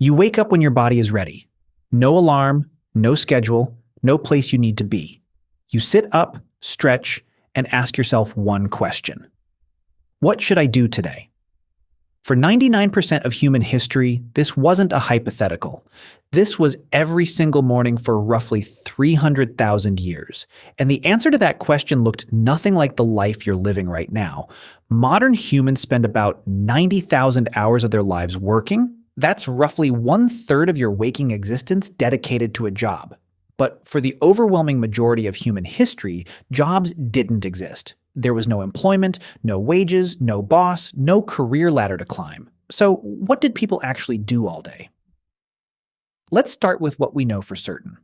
You wake up when your body is ready. No alarm, no schedule, no place you need to be. You sit up, stretch, and ask yourself one question. What should I do today? For 99% of human history, this wasn't a hypothetical. This was every single morning for roughly 300,000 years. And the answer to that question looked nothing like the life you're living right now. Modern humans spend about 90,000 hours of their lives working. That's roughly 1/3 of your waking existence dedicated to a job. But for the overwhelming majority of human history, jobs didn't exist. There was no employment, no wages, no boss, no career ladder to climb. So what did people actually do all day? Let's start with what we know for certain.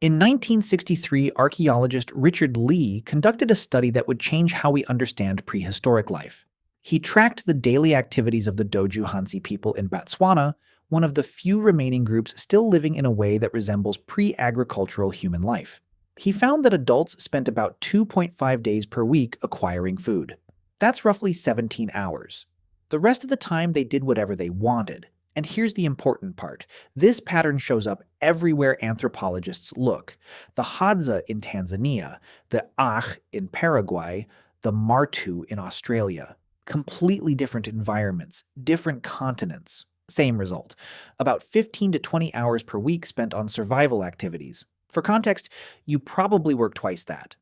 In 1963, archaeologist Richard Lee conducted a study that would change how we understand prehistoric life. He tracked the daily activities of the Doju Hansi people in Botswana, one of the few remaining groups still living in a way that resembles pre-agricultural human life. He found that adults spent about 2.5 days per week acquiring food. That's roughly 17 hours. The rest of the time they did whatever they wanted. And here's the important part. This pattern shows up everywhere anthropologists look. The Hadza in Tanzania, the Ach in Paraguay, the Martu in Australia. Completely different environments, different continents. Same result. About 15 to 20 hours per week spent on survival activities. For context, you probably work twice that.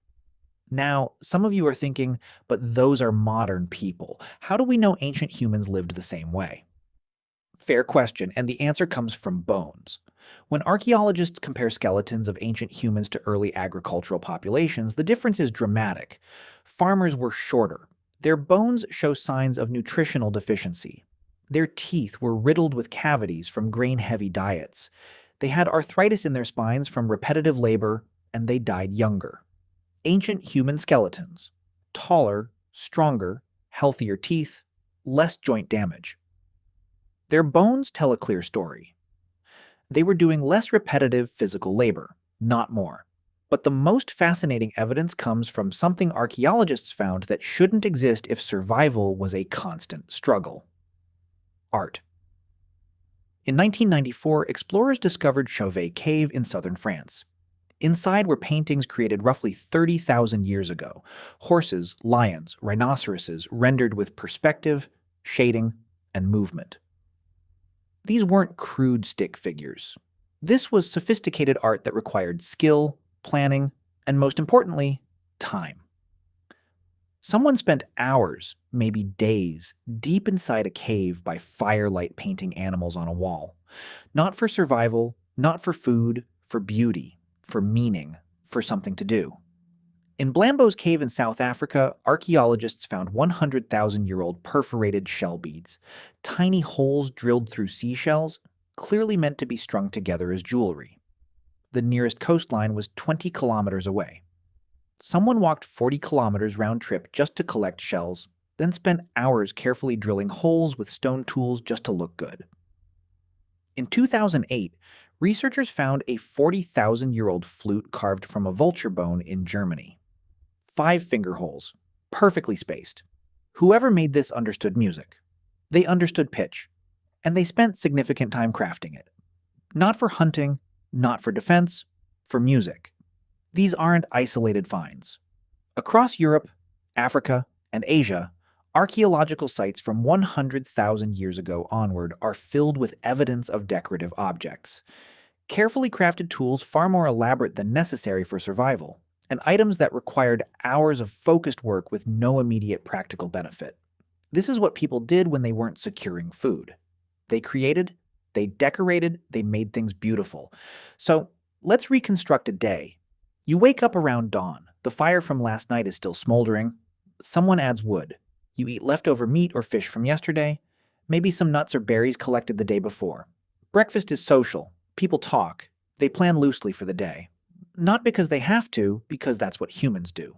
Now, some of you are thinking, but those are modern people. How do we know ancient humans lived the same way? Fair question, and the answer comes from bones. When archaeologists compare skeletons of ancient humans to early agricultural populations, the difference is dramatic. Farmers were shorter. Their bones show signs of nutritional deficiency. Their teeth were riddled with cavities from grain-heavy diets. They had arthritis in their spines from repetitive labor, and they died younger. Ancient human skeletons. Taller, stronger, healthier teeth, less joint damage. Their bones tell a clear story. They were doing less repetitive physical labor, not more. But the most fascinating evidence comes from something archaeologists found that shouldn't exist if survival was a constant struggle. Art. In 1994, explorers discovered Chauvet Cave in southern France. Inside were paintings created roughly 30,000 years ago. Horses, lions, rhinoceroses rendered with perspective, shading, and movement. These weren't crude stick figures. This was sophisticated art that required skill, planning, and most importantly, time. Someone spent hours, maybe days, deep inside a cave by firelight painting animals on a wall. Not for survival, not for food, for beauty, for meaning, for something to do. In Blambo's cave in South Africa, archaeologists found 100,000-year-old perforated shell beads, tiny holes drilled through seashells, clearly meant to be strung together as jewelry. The nearest coastline was 20 kilometers away. Someone walked 40 kilometers round trip just to collect shells, then spent hours carefully drilling holes with stone tools just to look good. In 2008, researchers found a 40,000-year-old flute carved from a vulture bone in Germany. 5 finger holes, perfectly spaced. Whoever made this understood music. They understood pitch, and they spent significant time crafting it. Not for hunting, not for defense, for music. These aren't isolated finds. Across Europe, Africa, and Asia, archaeological sites from 100,000 years ago onward are filled with evidence of decorative objects. Carefully crafted tools far more elaborate than necessary for survival, and items that required hours of focused work with no immediate practical benefit. This is what people did when they weren't securing food. They created, they decorated, they made things beautiful. So let's reconstruct a day. You wake up around dawn. The fire from last night is still smoldering. Someone adds wood. You eat leftover meat or fish from yesterday. Maybe some nuts or berries collected the day before. Breakfast is social. People talk. They plan loosely for the day. Not because they have to, because that's what humans do.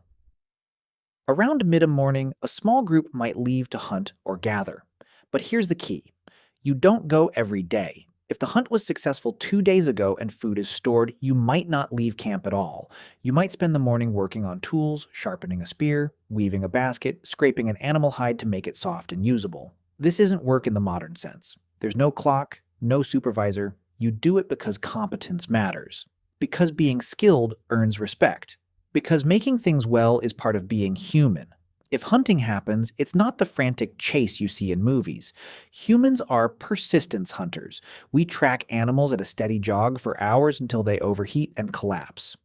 Around mid-morning, a small group might leave to hunt or gather. But here's the key. You don't go every day. If the hunt was successful 2 days ago and food is stored, you might not leave camp at all. You might spend the morning working on tools, sharpening a spear, weaving a basket, scraping an animal hide to make it soft and usable. This isn't work in the modern sense. There's no clock, no supervisor. You do it because competence matters, because being skilled earns respect, because making things well is part of being human. If hunting happens, it's not the frantic chase you see in movies. Humans are persistence hunters. We track animals at a steady jog for hours until they overheat and collapse.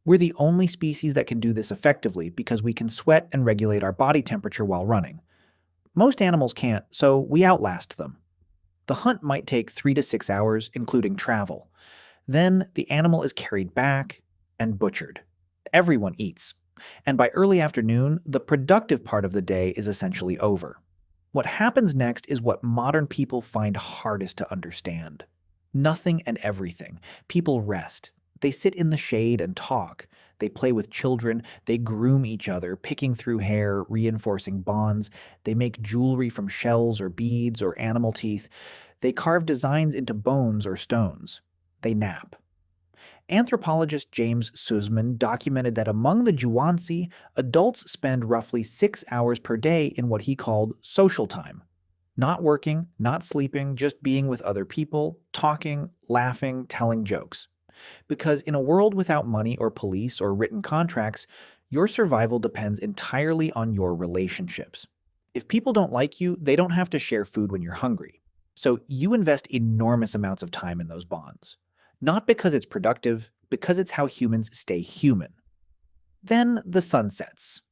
We're the only species that can do this effectively because we can sweat and regulate our body temperature while running. Most animals can't, so we outlast them. The hunt might take 3 to 6 hours, including travel. Then the animal is carried back and butchered. Everyone eats. And by early afternoon, the productive part of the day is essentially over. What happens next is what modern people find hardest to understand. Nothing and everything. People rest. They sit in the shade and talk. They play with children. They groom each other, picking through hair, reinforcing bonds. They make jewelry from shells or beads or animal teeth. They carve designs into bones or stones. They nap. Anthropologist James Sussman documented that among the Juansi, adults spend roughly 6 hours per day in what he called social time. Not working, not sleeping, just being with other people, talking, laughing, telling jokes. Because in a world without money or police or written contracts, your survival depends entirely on your relationships. If people don't like you, they don't have to share food when you're hungry. So you invest enormous amounts of time in those bonds. Not because it's productive, because it's how humans stay human. Then the sun sets.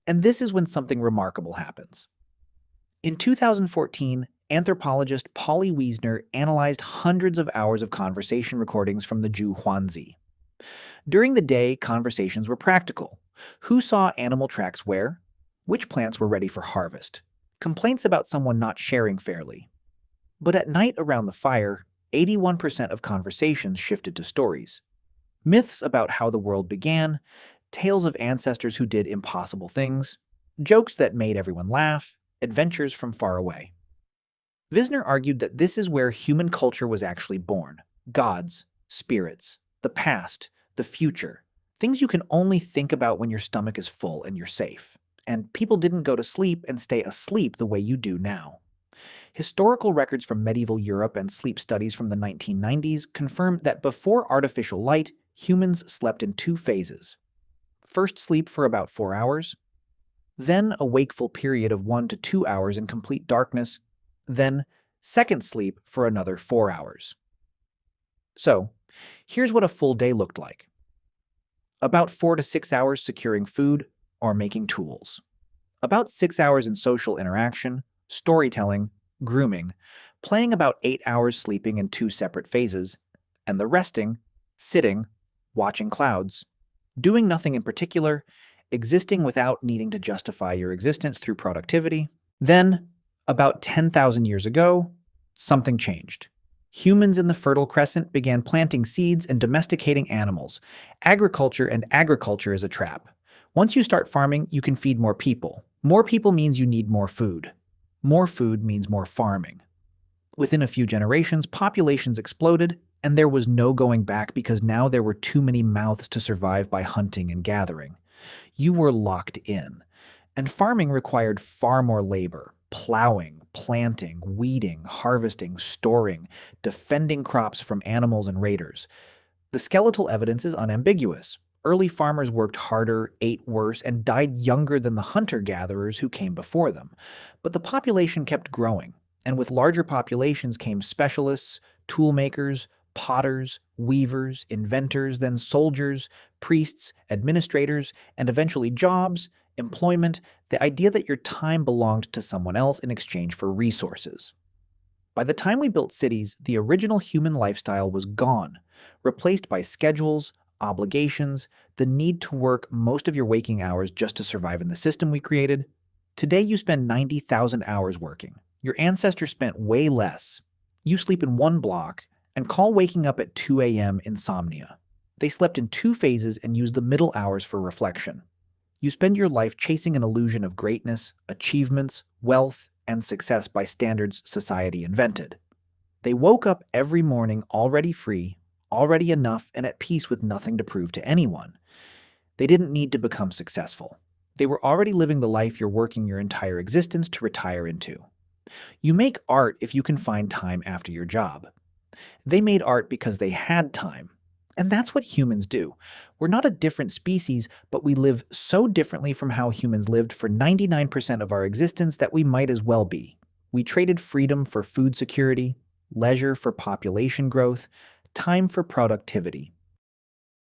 And this is when something remarkable happens. In 2014, anthropologist Polly Wiesner analyzed hundreds of hours of conversation recordings from the Juanzi. During the day, conversations were practical. Who saw animal tracks where? Which plants were ready for harvest? Complaints about someone not sharing fairly. But at night around the fire, 81% of conversations shifted to stories. Myths about how the world began, tales of ancestors who did impossible things, jokes that made everyone laugh, adventures from far away. Wiesner argued that this is where human culture was actually born. Gods, spirits, the past, the future, things you can only think about when your stomach is full and you're safe. And people didn't go to sleep and stay asleep the way you do now. Historical records from medieval Europe and sleep studies from the 1990s confirm that before artificial light, humans slept in 2 phases. First sleep for about 4 hours, then a wakeful period of 1 to 2 hours in complete darkness, then second sleep for another 4 hours. So, here's what a full day looked like. About 4 to 6 hours securing food or making tools. About 6 hours in social interaction, storytelling, grooming, playing about 8 hours sleeping in 2 separate phases, and the resting, sitting, watching clouds, doing nothing in particular, existing without needing to justify your existence through productivity. Then, about 10,000 years ago, something changed. Humans in the Fertile Crescent began planting seeds and domesticating animals. Agriculture is a trap. Once you start farming, you can feed more people. More people means you need more food. More food means more farming. Within a few generations, populations exploded, and there was no going back because now there were too many mouths to survive by hunting and gathering. You were locked in. And farming required far more labor. Plowing, planting, weeding, harvesting, storing, defending crops from animals and raiders. The skeletal evidence is unambiguous. Early farmers worked harder, ate worse, and died younger than the hunter-gatherers who came before them. But the population kept growing, and with larger populations came specialists, toolmakers, potters, weavers, inventors, then soldiers, priests, administrators, and eventually jobs, employment, the idea that your time belonged to someone else in exchange for resources. By the time we built cities, the original human lifestyle was gone, replaced by schedules, obligations, the need to work most of your waking hours just to survive in the system we created. Today you spend 90,000 hours working. Your ancestors spent way less. You sleep in 1 block and call waking up at 2 a.m. insomnia. They slept in 2 phases and used the middle hours for reflection. You spend your life chasing an illusion of greatness, achievements, wealth, and success by standards society invented. They woke up every morning already free, already enough, and at peace with nothing to prove to anyone. They didn't need to become successful. They were already living the life you're working your entire existence to retire into. You make art if you can find time after your job. They made art because they had time. And that's what humans do. We're not a different species, but we live so differently from how humans lived for 99% of our existence that we might as well be. We traded freedom for food security, leisure for population growth, time for productivity.